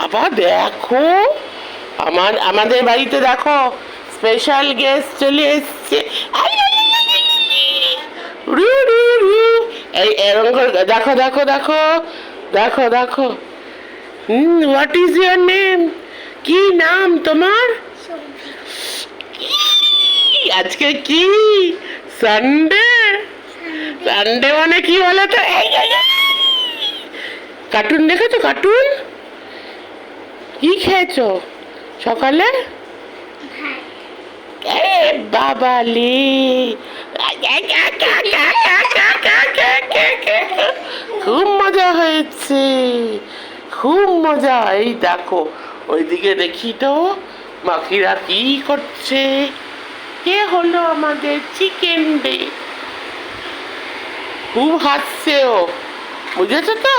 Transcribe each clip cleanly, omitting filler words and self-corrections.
বাবা দেখো, আমাদের বাড়িতে দেখো স্পেশাল গেস্ট চলে এসছে। I, I, I, I, I, I. রু, রু, রু। এই এরকম করে দেখো দেখো দেখো দেখো দেখো। What is your name? কি নাম তোমার? আজকে কি সানডে? সানডে মানে কি বলো তো? কার্টুন দেখেছো? কার্টুন কি খেয়েছো সকালে? এ বাবালি, খুব মজা হয়েছে, খুব মজা। এই দেখো ওইদিকে দেখি তো বাকিরা কি করছে। কে হলো আমাদের চিকেন ডে। খুব হাসছে ও, বুঝেছো তো?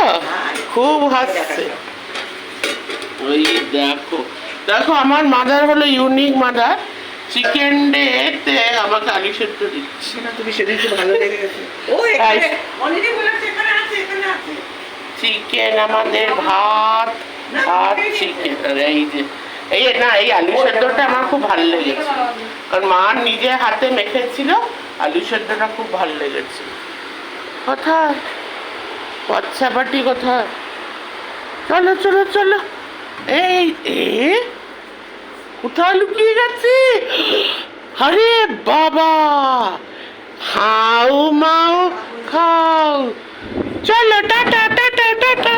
খুব হাসছে। ওই দেখো দেখো, আমার মাদার হলো ইউনিক মাদার। চিকেন ডেতে আমাকে আলু সেদ্ধ দিচ্ছে। তুমি সেদিন খুব ভালো লেগে গেছে। ও এখানে অনেকে বলেছে এখানে আছে, এখানে আছে চিকেন, আমাদের ভাত আর চিকেন। এই যে এই না, এই আলু সেদ্ধটা আমার খুব ভালো লেগেছে, কারণ মা নিজে হাতে মেখেছিল। আলু সেদ্ধটা খুব ভালো লেগেছে। কোথায় বাচ্চা পাটি, কোথায়? চলো চলো চলো। এই এ কোথায় লুকিয়ে গেছে? আরে বাবা, খাও মাও খাও। চলো টাটা টাটা টাটা।